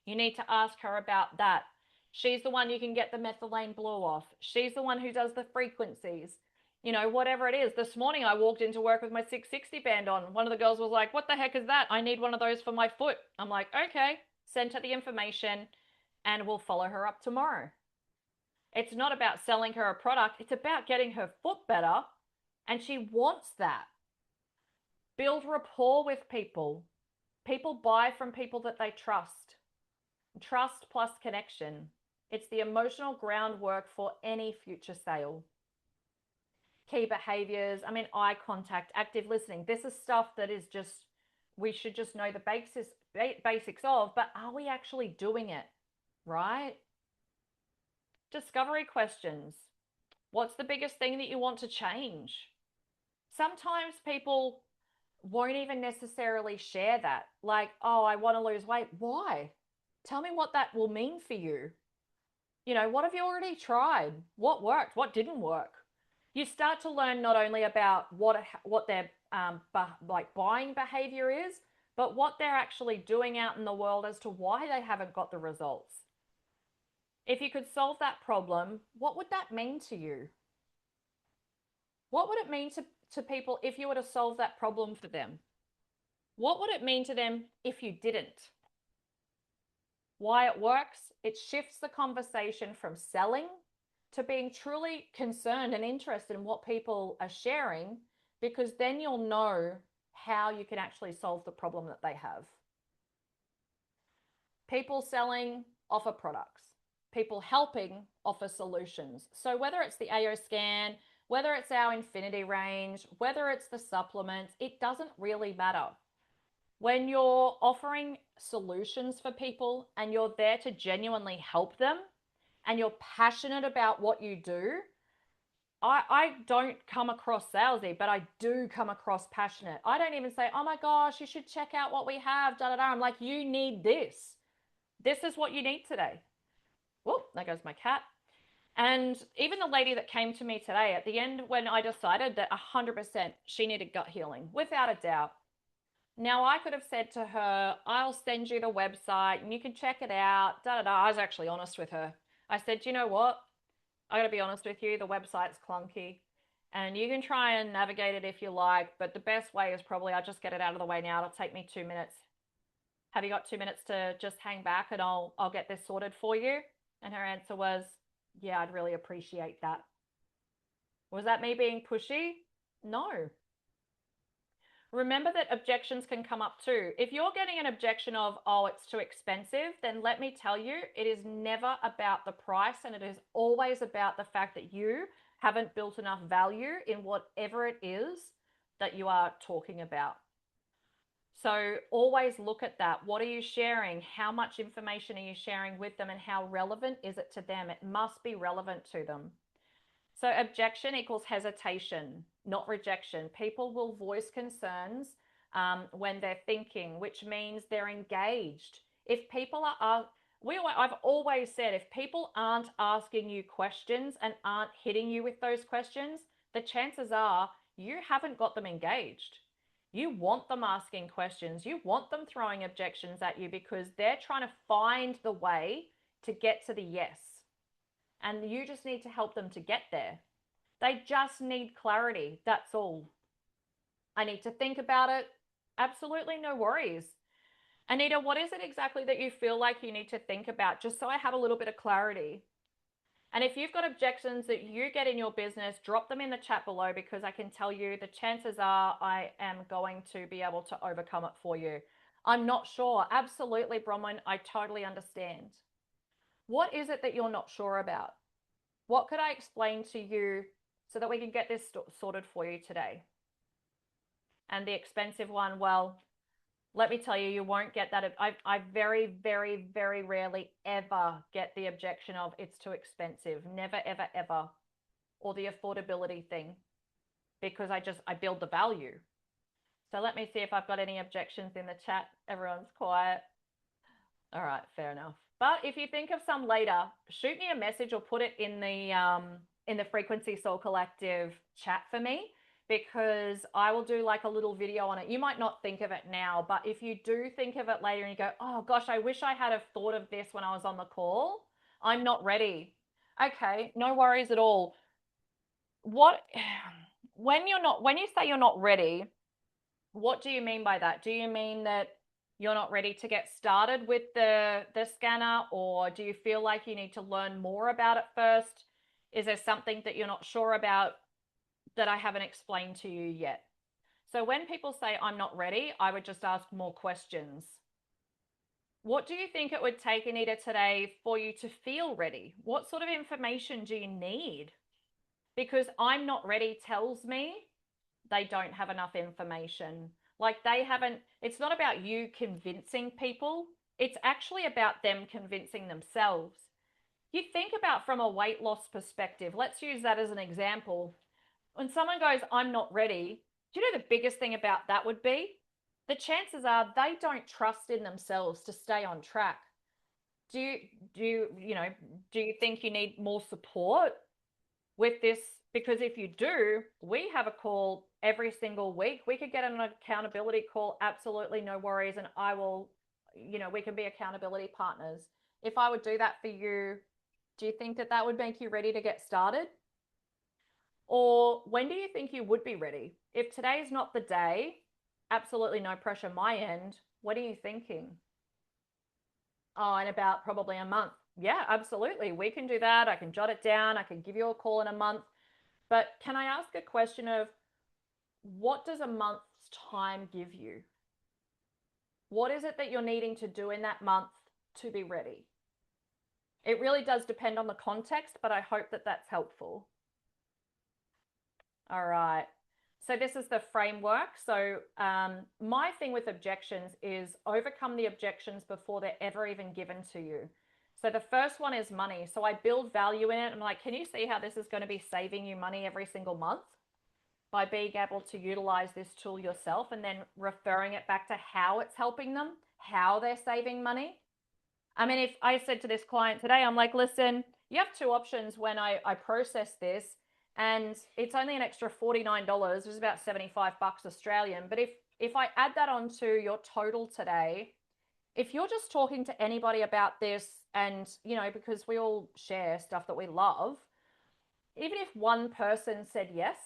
You need to ask her about that. She's the one you can get the methylene blow off. She's the one who does the frequencies. Whatever it is. This morning I walked into work with my 660 band on. One of the girls was like, what the heck is that? I need one of those for my foot. I'm like, okay, send her the information and we'll follow her up tomorrow. It's not about selling her a product. It's about getting her foot better. And she wants that. Build rapport with people. People buy from people that they trust. Trust plus connection. It's the emotional groundwork for any future sale. Key behaviors, eye contact, active listening. This is stuff that is just, we should just know the basics of, but are we actually doing it, right? Discovery questions. What's the biggest thing that you want to change? Sometimes people won't even necessarily share that. Like, oh, I want to lose weight. Why? Tell me what that will mean for you. What have you already tried? What worked? What didn't work? You start to learn not only about what their buying behavior is, but what they're actually doing out in the world as to why they haven't got the results. If you could solve that problem, what would that mean to you? What would it mean to people if you were to solve that problem for them? What would it mean to them if you didn't? Why it works? It shifts the conversation from selling to being truly concerned and interested in what people are sharing, because then you'll know how you can actually solve the problem that they have. People selling offer products. People helping offer solutions. So whether it's the AO scan, whether it's our infinity range, whether it's the supplements, it doesn't really matter. When you're offering solutions for people and you're there to genuinely help them and you're passionate about what you do, I don't come across salesy, but I do come across passionate. I don't even say, oh my gosh, you should check out what we have, da da da. I'm like, you need this. This is what you need today. Whoop, there goes my cat. And even the lady that came to me today at the end, when I decided that 100% she needed gut healing, without a doubt. Now, I could have said to her, I'll send you the website and you can check it out, da da da. I was actually honest with her. I said, you know what? I got to be honest with you, the website's clunky and you can try and navigate it if you like, but the best way is probably I'll just get it out of the way now. It'll take me 2 minutes. Have you got 2 minutes to just hang back and I'll get this sorted for you? And her answer was, yeah, I'd really appreciate that. Was that me being pushy? No. Remember that objections can come up too. If you're getting an objection of, oh, it's too expensive, then let me tell you, it is never about the price, and it is always about the fact that you haven't built enough value in whatever it is that you are talking about. So always look at that. What are you sharing? How much information are you sharing with them, and how relevant is it to them? It must be relevant to them. So objection equals hesitation, not rejection. People will voice concerns when they're thinking, which means they're engaged. If people are, I've always said, if people aren't asking you questions and aren't hitting you with those questions, the chances are you haven't got them engaged. You want them asking questions. You want them throwing objections at you because they're trying to find the way to get to the yes. And you just need to help them to get there. They just need clarity. That's all. I need to think about it. Absolutely no worries. Anita, what is it exactly that you feel like you need to think about, just so I have a little bit of clarity? And if you've got objections that you get in your business, drop them in the chat below, because I can tell you the chances are I am going to be able to overcome it for you. I'm not sure. Absolutely, Bronwyn, I totally understand. What is it that you're not sure about? What could I explain to you so that we can get this sorted for you today? And the expensive one, well, let me tell you, you won't get that. I very, very, very rarely ever get the objection of it's too expensive. Never, ever, ever. Or the affordability thing, because I build the value. So let me see if I've got any objections in the chat. Everyone's quiet. All right, fair enough. But if you think of some later, shoot me a message or put it in the Frequency Soul Collective chat for me, because I will do like a little video on it. You might not think of it now, but if you do think of it later and you go, oh gosh, I wish I had have thought of this when I was on the call, I'm not ready. Okay, no worries at all. When you say you're not ready, what do you mean by that? Do you mean that you're not ready to get started with the scanner, or do you feel like you need to learn more about it first? Is there something that you're not sure about that I haven't explained to you yet? So when people say I'm not ready, I would just ask more questions. What do you think it would take, Anita, today for you to feel ready? What sort of information do you need? Because I'm not ready tells me they don't have enough information. Like it's not about you convincing people. It's actually about them convincing themselves. You think about from a weight loss perspective. Let's use that as an example. When someone goes, I'm not ready, do you know the biggest thing about that would be? The chances are they don't trust in themselves to stay on track. Do you think you need more support with this? Because if you do, we have a call every single week. We could get an accountability call, absolutely no worries. And we can be accountability partners. If I would do that for you, do you think that would make you ready to get started? Or when do you think you would be ready? If today is not the day, absolutely no pressure my end. What are you thinking? Oh, in about probably a month. Yeah, absolutely. We can do that. I can jot it down. I can give you a call in a month. But can I ask a question of, what does a month's time give you? What is it that you're needing to do in that month to be ready? It really does depend on the context, but I hope that that's helpful. All right. So this is the framework. So my thing with objections is overcome the objections before they're ever even given to you. So the first one is money. So I build value in it. I'm like, can you see how this is going to be saving you money every single month? By being able to utilize this tool yourself and then referring it back to how it's helping them, how they're saving money. I mean, if I said to this client today, I'm like, listen, you have two options when I process this, and it's only an extra $49, which is about 75 bucks Australian. But if I add that onto your total today, if you're just talking to anybody about this, and because we all share stuff that we love, even if one person said yes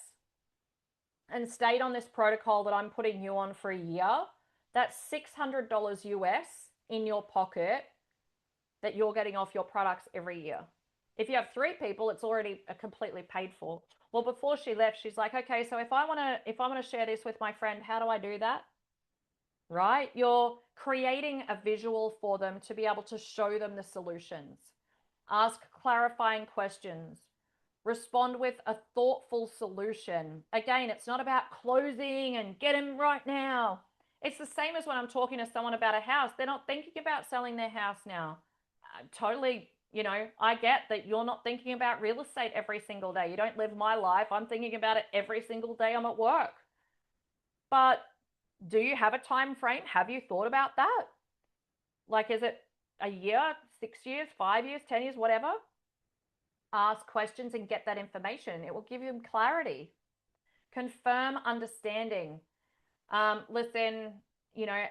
and stayed on this protocol that I'm putting you on for a year, that's $600 US in your pocket that you're getting off your products every year. If you have 3 people, it's already completely paid for. Well, before she left, she's like, okay, so if I want to share this with my friend, how do I do that? Right? You're creating a visual for them to be able to show them the solutions. Ask clarifying questions. Respond with a thoughtful solution. Again, it's not about closing and get him right now. It's the same as when I'm talking to someone about a house. They're not thinking about selling their house now. Totally, I get that you're not thinking about real estate every single day. You don't live my life. I'm thinking about it every single day I'm at work. But do you have a time frame? Have you thought about that? Like, is it a year, 6 years, 5 years, 10 years, whatever? Ask questions and get that information. It will give you clarity. Confirm understanding. Listen,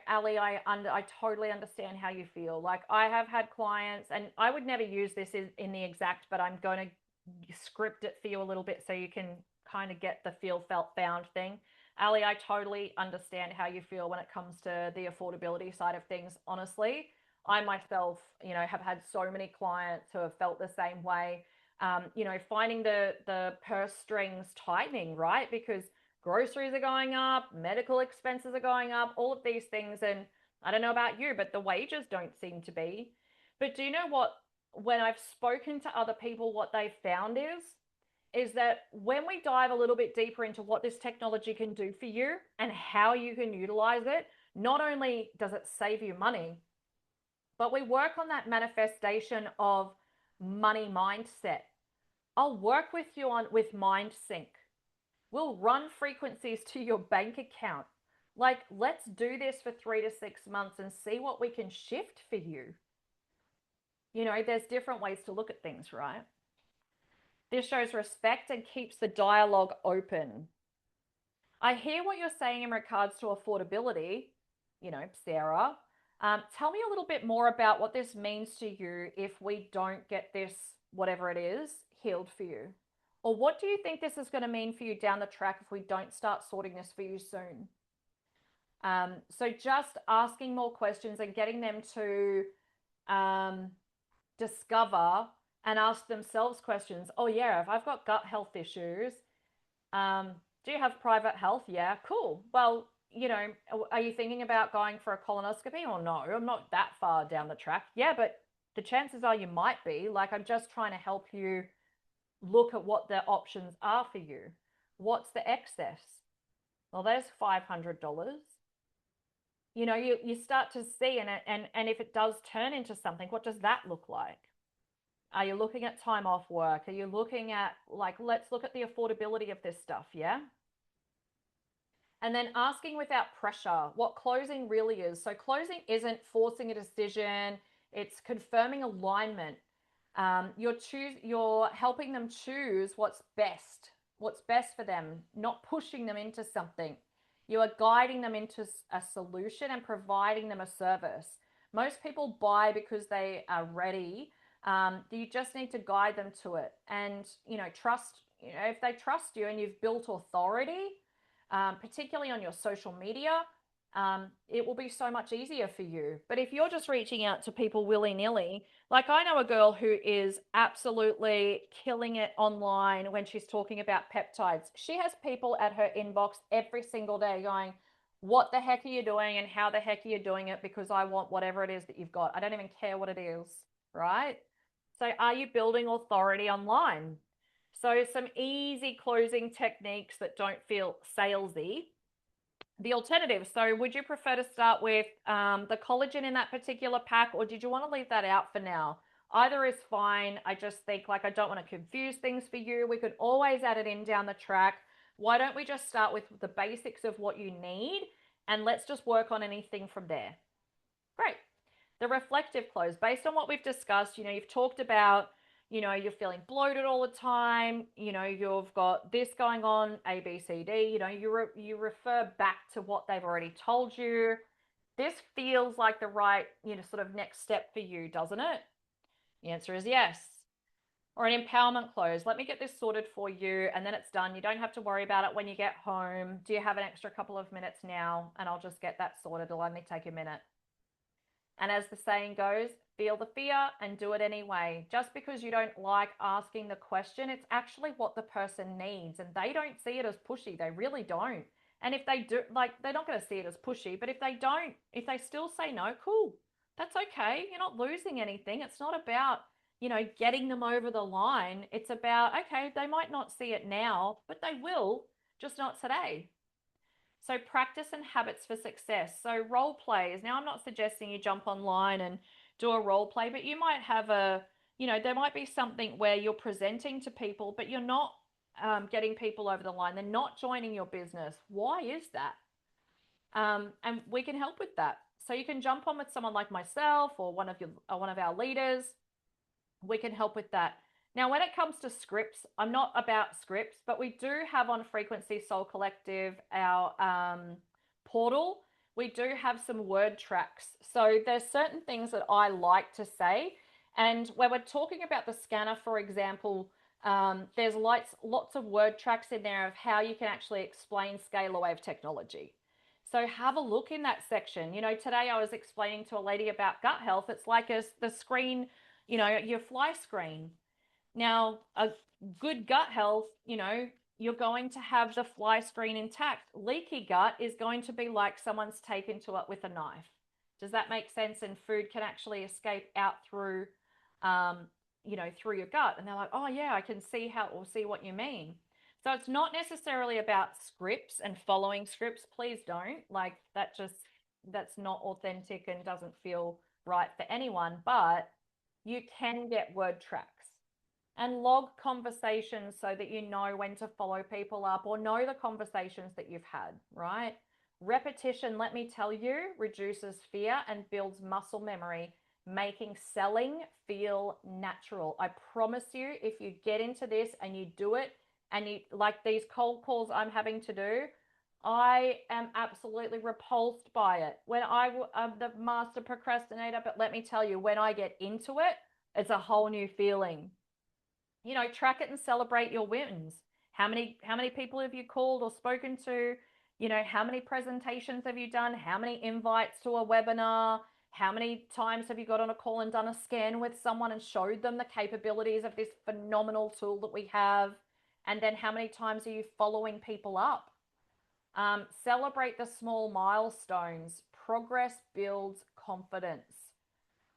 Ali, I totally understand how you feel. Like, I have had clients, and I would never use this in the exact, but I'm going to script it for you a little bit so you can kind of get the feel, felt, found thing. Ali, I totally understand how you feel when it comes to the affordability side of things. Honestly, I myself, have had so many clients who have felt the same way. Finding the purse strings tightening, right? Because groceries are going up, medical expenses are going up, all of these things. And I don't know about you, but the wages don't seem to be. But do you know what? When I've spoken to other people, what they've found is that when we dive a little bit deeper into what this technology can do for you and how you can utilize it, not only does it save you money, but we work on that manifestation of money mindset. I'll work with you with mind sync. We'll run frequencies to your bank account. Like, let's do this for 3 to 6 months and see what we can shift for you. There's different ways to look at things, right? This shows respect and keeps the dialogue open. I hear what you're saying in regards to affordability, Sarah. Tell me a little bit more about what this means to you if we don't get this, whatever it is, healed for you. Or what do you think this is going to mean for you down the track if we don't start sorting this for you soon? So just asking more questions and getting them to discover and ask themselves questions. Oh yeah, if I've got gut health issues, do you have private health? Yeah, cool. Well, are you thinking about going for a colonoscopy or no? I'm not that far down the track. Yeah, but the chances are you might be. Like, I'm just trying to help you look at what the options are for you. What's the excess? Well, there's $500. You start to see, and if it does turn into something, what does that look like? Are you looking at time off work? Are you looking at, like, let's look at the affordability of this stuff, yeah? And then asking without pressure what closing really is. So closing isn't forcing a decision, it's confirming alignment. You're helping them choose what's best for them, not pushing them into something. You are guiding them into a solution and providing them a service. Most people buy because they are ready. You just need to guide them to it, and trust. If they trust you and you've built authority, particularly on your social media, it will be so much easier for you. But if you're just reaching out to people willy-nilly, like I know a girl who is absolutely killing it online when she's talking about peptides. She has people at her inbox every single day going, what the heck are you doing and how the heck are you doing it? Because I want whatever it is that you've got. I don't even care what it is, right? So are you building authority online? So some easy closing techniques that don't feel salesy. The alternative. So would you prefer to start with the collagen in that particular pack, or did you want to leave that out for now? Either is fine. I just think, like, I don't want to confuse things for you. We could always add it in down the track. Why don't we just start with the basics of what you need, and let's just work on anything from there. Great. The reflective close, based on what we've discussed, you've talked about, you're feeling bloated all the time, you've got this going on, A, B, C, D, you refer back to what they've already told you. This feels like the right, sort of next step for you, doesn't it? The answer is yes. Or an empowerment close. Let me get this sorted for you, and then it's done. You don't have to worry about it when you get home. Do you have an extra couple of minutes now? And I'll just get that sorted. It'll only take a minute. And as the saying goes, feel the fear and do it anyway. Just because you don't like asking the question, it's actually what the person needs. And they don't see it as pushy. They really don't. And if they do, like, they're not going to see it as pushy. But if they still say no, cool. That's okay. You're not losing anything. It's not about, getting them over the line. It's about, okay, they might not see it now, but they will, just not today. So practice and habits for success. So role plays. Now, I'm not suggesting you jump online and do a role play, but you might have there might be something where you're presenting to people, but you're not getting people over the line. They're not joining your business. Why is that? And we can help with that. So you can jump on with someone like myself or one of our leaders. We can help with that. Now, when it comes to scripts, I'm not about scripts, but we do have on Frequency Soul Collective our portal. We do have some word tracks. So there's certain things that I like to say. And when we're talking about the scanner, for example, there's lots of word tracks in there of how you can actually explain scalar wave technology. So have a look in that section. Today I was explaining to a lady about gut health. It's like the screen, your fly screen. Now, a good gut health, you're going to have the fly screen intact. Leaky gut is going to be like someone's taken to it with a knife. Does that make sense? And food can actually escape out through, through your gut. And they're like, oh yeah, I can see what you mean. So it's not necessarily about scripts and following scripts. Please don't. Like that's not authentic and doesn't feel right for anyone. But you can get word tracks and log conversations so that you know when to follow people up or know the conversations that you've had, right? Repetition, let me tell you, reduces fear and builds muscle memory, making selling feel natural. I promise you, if you get into this and you do it, and you like these cold calls I'm having to do, I am absolutely repulsed by it. I'm the master procrastinator, but let me tell you, when I get into it, it's a whole new feeling. Track it and celebrate your wins. How many people have you called or spoken to? How many presentations have you done? How many invites to a webinar? How many times have you got on a call and done a scan with someone and showed them the capabilities of this phenomenal tool that we have? And then how many times are you following people up? Celebrate the small milestones. Progress builds confidence.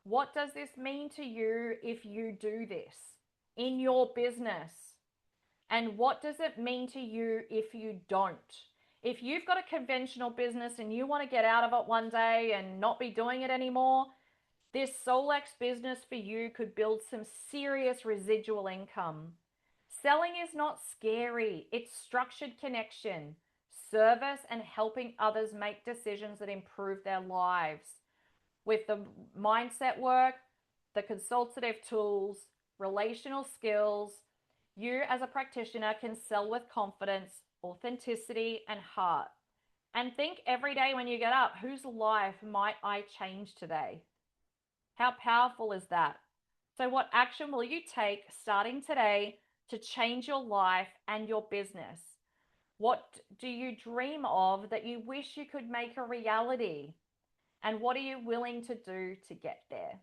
What does this mean to you if you do this in your business? And what does it mean to you if you don't? If you've got a conventional business and you want to get out of it one day and not be doing it anymore, this SoulX business for you could build some serious residual income. Selling is not scary. It's structured connection, service, and helping others make decisions that improve their lives. With the mindset work, the consultative tools, relational skills, you as a practitioner can sell with confidence, authenticity, and heart. And think every day when you get up, whose life might I change today? How powerful is that? So, what action will you take starting today to change your life and your business? What do you dream of that you wish you could make a reality? And what are you willing to do to get there?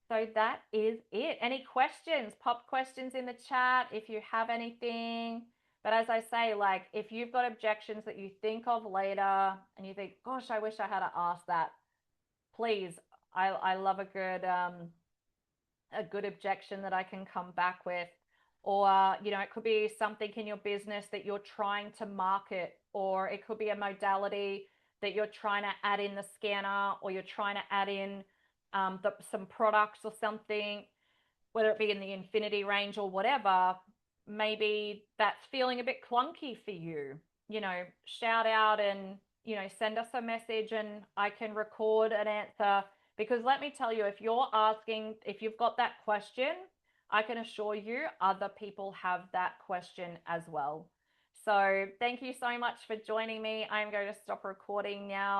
So that is it. Any questions? Pop questions in the chat if you have anything. But as I say, like if you've got objections that you think of later and you think, gosh, I wish I had to ask that, please, I love a good objection that I can come back with. Or, it could be something in your business that you're trying to market, or it could be a modality that you're trying to add in the scanner, or you're trying to add in some products or something, whether it be in the infinity range or whatever. Maybe that's feeling a bit clunky for you. Shout out and, send us a message and I can record an answer. Because let me tell you, if you've got that question, I can assure you other people have that question as well. So thank you so much for joining me. I'm going to stop recording now.